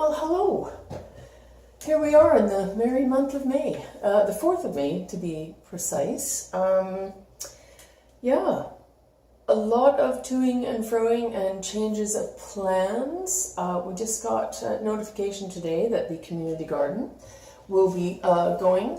Well, hello. Here we are in the merry month of May, the 4th of May to be precise. Yeah, a lot of toing and froing and changes of plans. We just got notification today that the community garden will be going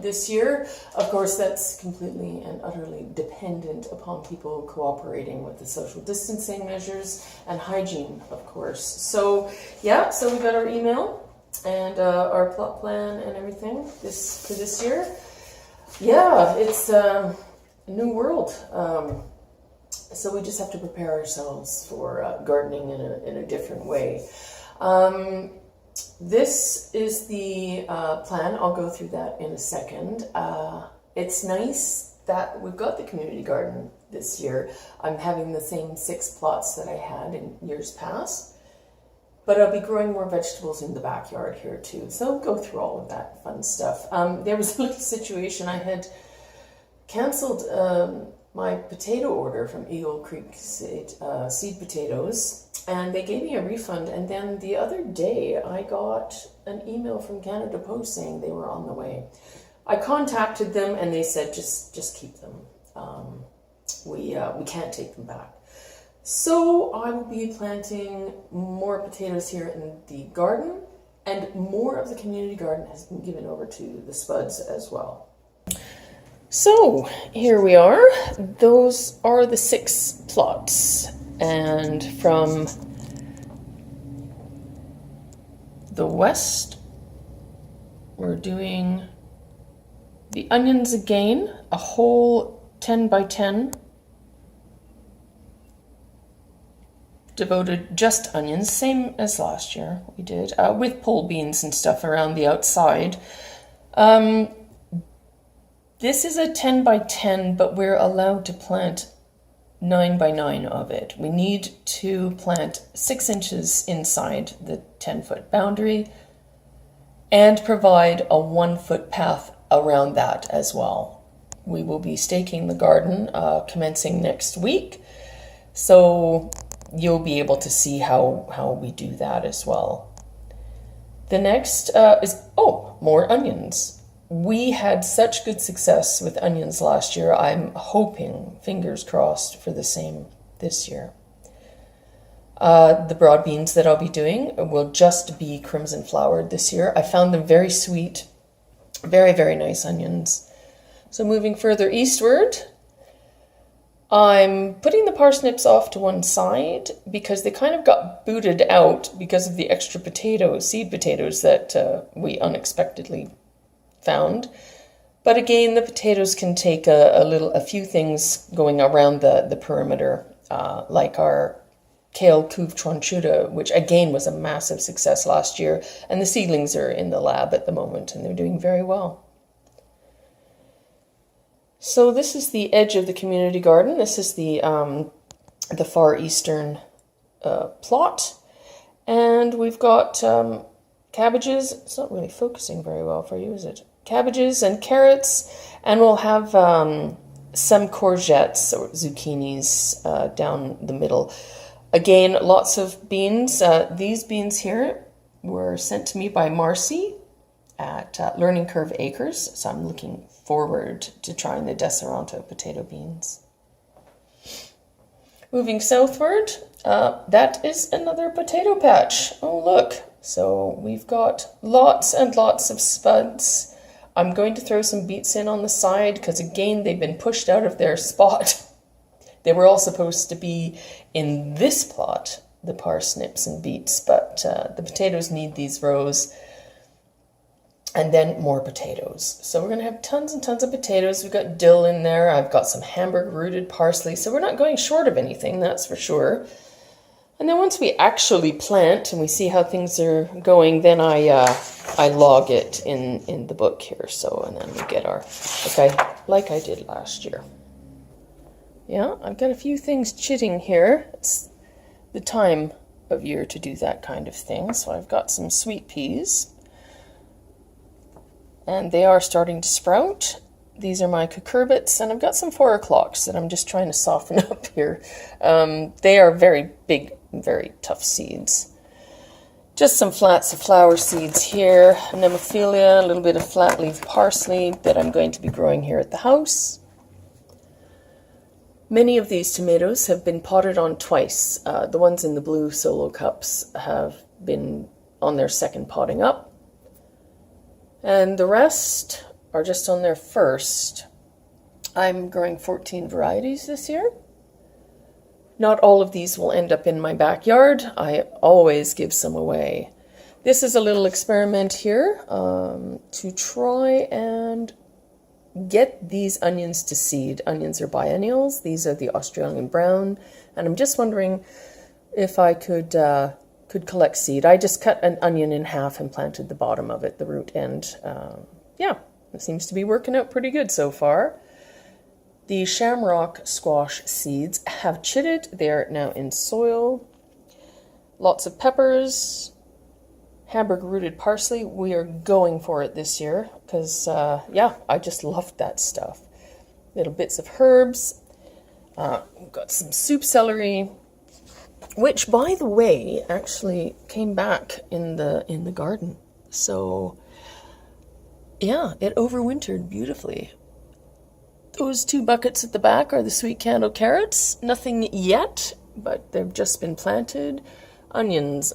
this year. Of course, that's completely and utterly dependent upon people cooperating with the social distancing measures and hygiene, of course. So, yeah, so we got our email and our plot plan and everything for this year. Yeah, it's a new world. So we just have to prepare ourselves for gardening in a different way. This is the plan. I'll go through that in a second. It's nice that we've got the community garden this year. I'm having the same 6 plots that I had in years past, but I'll be growing more vegetables in the backyard here too. So I'll go through all of that fun stuff. There was a little situation. I had canceled my potato order from Eagle Creek seed potatoes, and they gave me a refund. And then the other day I got an email from Canada Post saying they were on the way. I contacted them and they said just keep them. We can't take them back. So I will be planting more potatoes here in the garden, and more of the community garden has been given over to the spuds as well. So here we are. Those are the 6 plots, and from the west we're doing the onions again, a whole 10 by 10 devoted just onions, same as last year we did, with pole beans and stuff around the outside. This is a 10 by 10, but we're allowed to plant 9 by 9 of it. We need to plant 6 inches inside the 10-foot boundary and provide a 1-foot path around that as well. We will be staking the garden commencing next week, so you'll be able to see how we do that as well. The next is more onions. We had such good success with onions last year. I'm hoping, fingers crossed, for the same this year. The broad beans that I'll be doing will just be crimson flowered this year. I found them very sweet, very, very nice onions. So moving further eastward, I'm putting the parsnips off to one side because they kind of got booted out because of the extra seed potatoes that we unexpectedly found. But again, the potatoes can take a few things going around the perimeter, like our kale couve tronchuda, which again was a massive success last year, and the seedlings are in the lab at the moment and they're doing very well. So this is the edge of the community garden. This is the far eastern plot, and we've got cabbages. It's not really focusing very well for you, is it? Cabbages and carrots, and we'll have some courgettes or zucchinis down the middle. Again, lots of beans. These beans here were sent to me by Marcie at Learning Curve Acres, so I'm looking forward to trying the Deseronto potato beans. Moving southward, that is another potato patch. Oh, look. So we've got lots and lots of spuds. I'm going to throw some beets in on the side because, again, they've been pushed out of their spot. They were all supposed to be in this plot, the parsnips and beets, but the potatoes need these rows. And then more potatoes. So we're going to have tons and tons of potatoes. We've got dill in there. I've got some Hamburg rooted parsley. So we're not going short of anything, that's for sure. And then once we actually plant and we see how things are going, then I log it in the book here. So, and then we get our, like I did last year. Yeah, I've got a few things chitting here. It's the time of year to do that kind of thing. So I've got some sweet peas, and they are starting to sprout. These are my cucurbits, and I've got some 4 o'clocks that I'm just trying to soften up here. They are very big, very tough seeds. Just some flats of flower seeds here, Nemophilia, a little bit of flat leaf parsley that I'm going to be growing here at the house. Many of these tomatoes have been potted on twice. The ones in the blue solo cups have been on their second potting up, and the rest are just on their first. I'm growing 14 varieties this year. Not all of these will end up in my backyard. I always give some away. This is a little experiment here to try and get these onions to seed. Onions are biennials. These are the Australian brown, and I'm just wondering if I could collect seed. I just cut an onion in half and planted the bottom of it, the root end. Yeah, it seems to be working out pretty good so far. The shamrock squash seeds have chitted. They're now in soil. Lots of peppers, Hamburg rooted parsley. We are going for it this year because, yeah, I just loved that stuff. Little bits of herbs. We've got some soup celery, which, by the way, actually came back in the garden. So, yeah, it overwintered beautifully. Those 2 buckets at the back are the sweet candle carrots. Nothing yet, but they've just been planted. Onions.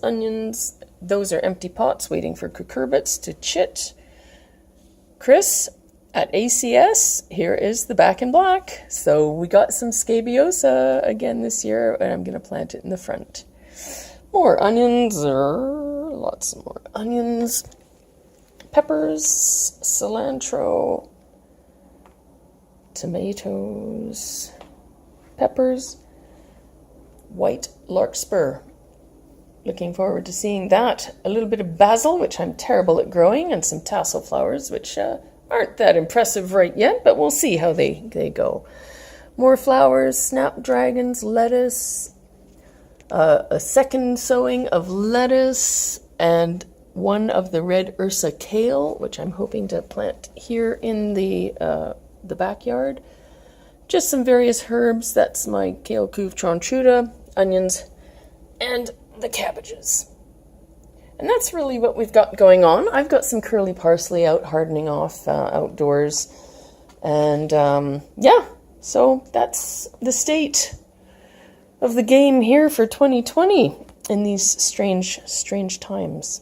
Those are empty pots waiting for cucurbits to chit. Chris at ACS, here is the back in black. So we got some Scabiosa again this year, and I'm going to plant it in the front. More onions, lots more onions. Peppers, cilantro, tomatoes, peppers, white larkspur. Looking forward to seeing that. A little bit of basil, which I'm terrible at growing, and some tassel flowers, which aren't that impressive right yet, but we'll see how they go. More flowers, snapdragons, lettuce, a second sowing of lettuce, and one of the red Ursa kale, which I'm hoping to plant here in the backyard. Just some various herbs. That's my kale couve tronchuda, onions, and the cabbages. And that's really what we've got going on. I've got some curly parsley out hardening off outdoors. And yeah, so that's the state of the game here for 2020 in these strange times.